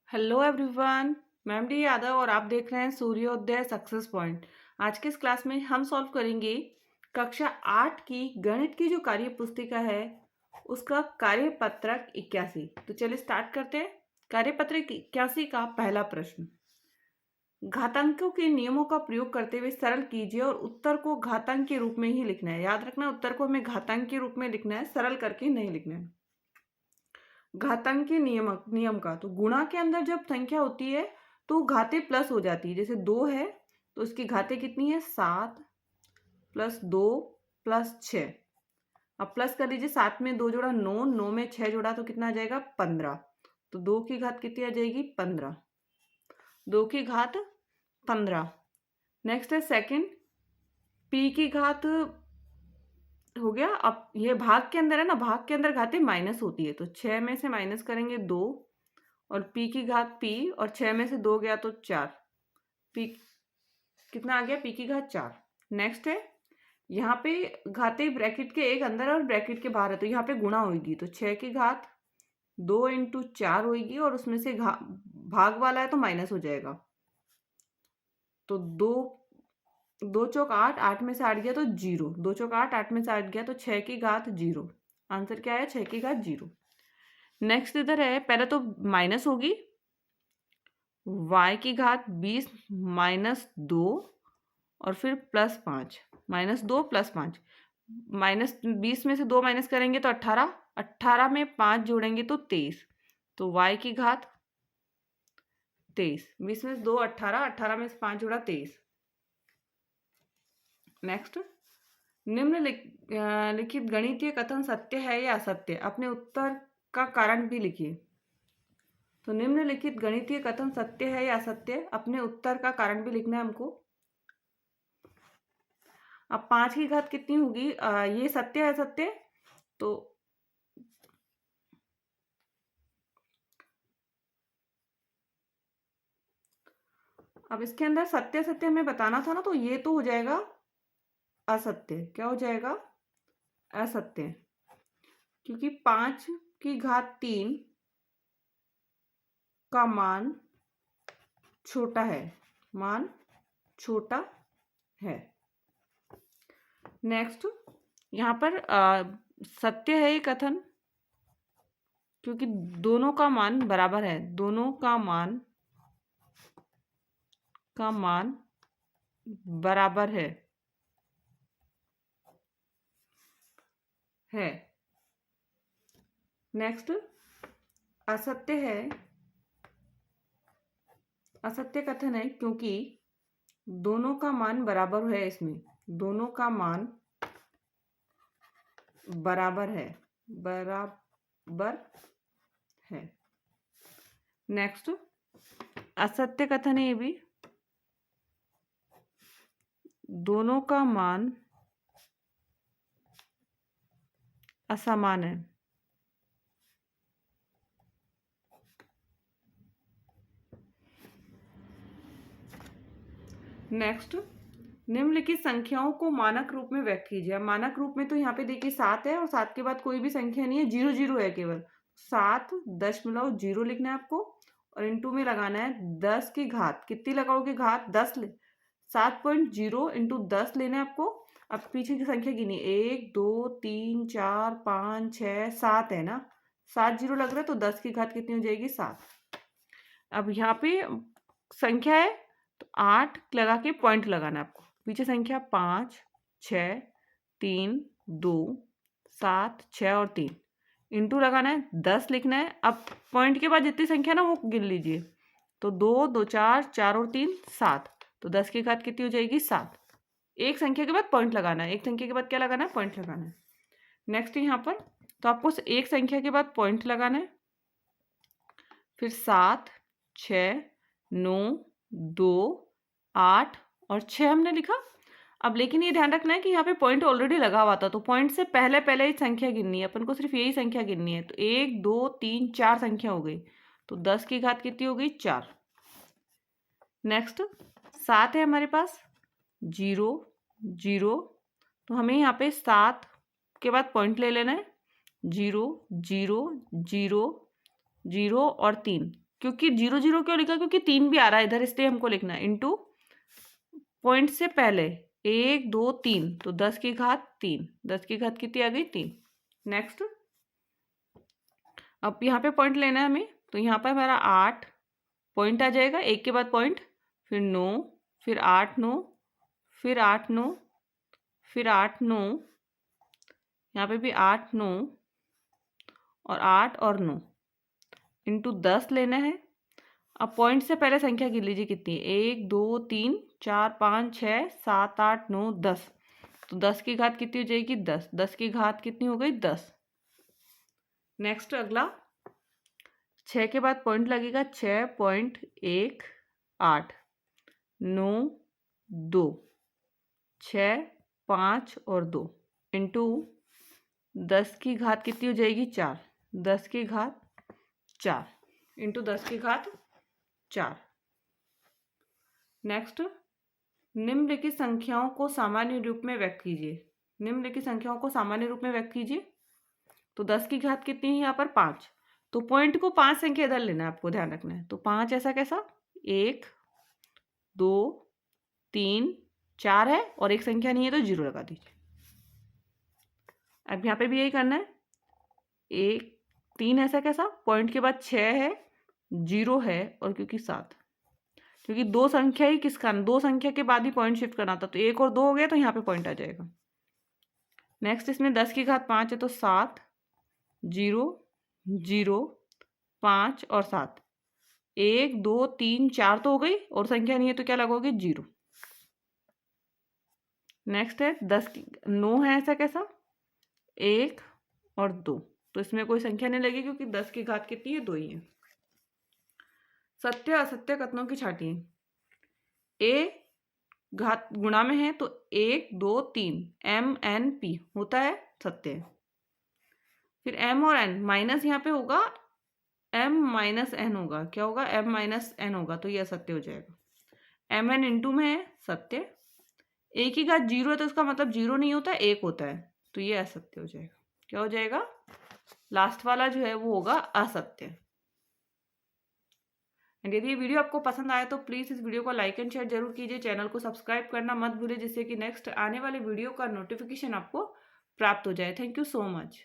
Hello everyone. मैं D Yadav और आप देख रहे हैं सूर्योदय सक्सेस पॉइंट। आज के इस क्लास में हम सॉल्व करेंगे कक्षा 8 की गणित की जो कार्य पुस्तिका है उसका कार्यपत्रक 81। तो चलिए स्टार्ट करते हैं। कार्यपत्रक 81 का पहला प्रश्न, घातांकों के नियमों का प्रयोग करते हुए सरल कीजिए और उत्तर को घातांक के रूप में ही लिखना है। याद रखना, उत्तर को हमें घातांक के रूप में लिखना है, सरल करके नहीं लिखना है। घातांक के नियम का, तो गुणा के अंदर जब संख्या होती है तो घाते प्लस हो जाती है। जैसे 2 है तो उसकी घाते कितनी है, 7 प्लस 2 प्लस 6। अब प्लस कर लीजिए, 7 में 2 जोड़ा 9, 9 में 6 जोड़ा तो कितना आ जाएगा 15। तो 2 की घात कितनी आ जाएगी 15, 2 की घात 15। नेक्स्ट है सेकंड, पी की घात हो गया। अब ये भाग के अंदर है ना, भाग के अंदर घातें माइनस होती है, तो 6 में से माइनस करेंगे 2 और पी की घात पी, और 6 में से 2 गया तो 4। पी कितना आ गया, पी की घात 4। नेक्स्ट है, यहाँ पे घातें ब्रैकेट के एक अंदर और ब्रैकेट के बाहर है, तो यहाँ पे गुणा होगी, तो 6 की घात 2 इंटू 4 होगी, और उसमें से भाग वाला है तो माइनस हो जाएगा। तो 2 2 चौक 8, 8 में से 8 गया तो 0, 2 चौक 8, 8 में से 8 गया तो 6 की घात 0। आंसर क्या है, 6 की घात 0। नेक्स्ट इधर है, पहले तो माइनस होगी, y की घात 20 माइनस 2 और फिर प्लस 5, माइनस 2 प्लस 5। माइनस 20 में से 2 माइनस करेंगे तो 18, 18 में 5 जोड़ेंगे तो 23, तो y की घात 23। 20 में से 2 18, 18 में से 5 जोड़ा 23। नेक्स्ट, निम्नलिखित गणितीय कथन सत्य है या असत्य, अपने उत्तर का कारण भी लिखिए। तो निम्नलिखित गणितीय कथन सत्य है या असत्य, अपने उत्तर का कारण भी लिखना है हमको। अब 5 की घात कितनी होगी, ये सत्य है असत्य, तो अब इसके अंदर सत्य सत्य हमें बताना था ना, तो ये तो हो जाएगा असत्य। क्या हो जाएगा, असत्य, क्योंकि 5 की घात 3 का मान छोटा है, मान छोटा है। नेक्स्ट, यहाँ पर सत्य है ये कथन, क्योंकि दोनों का मान बराबर है, दोनों का मान बराबर है। नेक्स्ट, असत्य है, असत्य कथन है क्योंकि दोनों का मान बराबर है, इसमें दोनों का मान बराबर है, बराबर है। नेक्स्ट, असत्य कथन है ये भी, दोनों का मान असमान है। नेक्स्ट, निम्नलिखित संख्याओं को मानक रूप में व्यक्त कीजिए। मानक रूप में तो यहाँ पे देखिए 7 है और 7 के बाद कोई भी संख्या नहीं है, 0 0 है केवल। 7.0 लिखना है आपको और इंटू में लगाना है 10 की घात। कितनी लगाओगे घात, 10 ले, 7.0 इंटू 10 लेना है आपको। अब पीछे की संख्या गिनी, 1 2 3 4 5 6 7 है ना, 7 0 लग रहा है, तो 10 की घात कितनी हो जाएगी 7। अब यहाँ पे संख्या है तो 8 लगा के पॉइंट लगाना है आपको। पीछे संख्या 5 6 3 2 7 6 और 3, इंटू लगाना है, 10 लिखना है। अब पॉइंट के बाद जितनी संख्या ना वो गिन लीजिए, तो 2 2 4 4 और 3 7, तो 10 की घात कितनी हो जाएगी 7। एक संख्या के बाद पॉइंट लगाना है, एक संख्या के बाद क्या लगाना है, पॉइंट लगाना है। नेक्स्ट यहाँ पर तो आपको एक संख्या के बाद पॉइंट लगाना है, फिर 7 6 9 2 8 और 6 हमने लिखा। अब लेकिन ये ध्यान रखना है कि यहाँ पे पॉइंट ऑलरेडी लगा हुआ था, तो पॉइंट से पहले पहले ही संख्या गिननी है अपन को, सिर्फ यही संख्या गिननी है। तो 1 2 3 4 संख्या हो गई, तो 10 की घात कितनी हो गई 4। नेक्स्ट, 7 है हमारे पास, 0 0, तो हमें यहाँ पे 7 के बाद पॉइंट ले लेना है, 0 0 0 0 और 3, क्योंकि 0 0 क्यों लिखा, क्योंकि 3 भी आ रहा है इधर, इसलिए हमको लिखना है इनटू पॉइंट से पहले 1 2 3, तो 10 की घात 3, 10 की घात कितनी आ गई 3। नेक्स्ट, अब यहाँ पे पॉइंट लेना है हमें, तो यहाँ पर हमारा 8 पॉइंट आ जाएगा, 1 के बाद पॉइंट, फिर 9, फिर 8 9, फिर 8 9, फिर 8 9, यहाँ पे भी 8 9 और 8 और 9 इंटू 10 लेना है। अब पॉइंट से पहले संख्या गिन लीजिए कितनी है, 1 2 3 4 5 6 7 8 9 10, तो 10 की घात कितनी हो जाएगी 10, 10 की घात कितनी हो गई 10। नेक्स्ट अगला, 6 के बाद पॉइंट लगेगा, 6.18 9 2 6 5 और 2 इंटू 10 की घात कितनी हो जाएगी 4, 10 की घात 4 इंटू 10 की घात 4। नेक्स्ट, निम्नलिखित संख्याओं को सामान्य रूप में व्यक्त कीजिए। निम्नलिखित संख्याओं को सामान्य रूप में व्यक्त कीजिए। तो 10 की घात कितनी है यहाँ पर 5, तो पॉइंट को 5 संख्या इधर लेना है, आपको ध्यान रखना है। तो 5 ऐसा कैसा, 1 2 3 4 है और एक संख्या नहीं है तो 0 लगा दीजिए। अब यहाँ पे भी यही करना है, 1 3 ऐसा कैसा, पॉइंट के बाद 6 है, 0 है और क्योंकि 7, क्योंकि दो संख्या ही किसका, दो संख्या के बाद ही पॉइंट शिफ्ट करना था, तो 1 और 2 हो गया तो यहाँ पे पॉइंट आ जाएगा। नेक्स्ट, इसमें 10 की घात 5 है तो 7 0 0 5 और 7, 1 2 3 4 तो हो गई और संख्या नहीं है तो क्या लगोगे 0। नेक्स्ट है 10 की 9 है ऐसा कैसा, 1 और 2, तो इसमें कोई संख्या नहीं लगी क्योंकि 10 की घात कितनी है 2 ही है। सत्य असत्य कथनों की छांटिए। ए घात गुणा में है तो 1 2 3 MNP होता है सत्य। फिर M और N माइनस यहाँ पे होगा, M माइनस N होगा, क्या होगा M माइनस N होगा, तो ये असत्य हो जाएगा। MN इंटू में है सत्य, एक की घात 0 है तो इसका मतलब 0 नहीं होता, 1 होता है, तो ये असत्य हो जाएगा। क्या हो जाएगा, लास्ट वाला जो है वो होगा असत्य। एंड यदि ये वीडियो आपको पसंद आया तो प्लीज़ इस वीडियो को लाइक एंड शेयर जरूर कीजिए, चैनल को सब्सक्राइब करना मत भूलिए जिससे कि नेक्स्ट आने वाले वीडियो का नोटिफिकेशन आपको प्राप्त हो जाए। Thank you so much.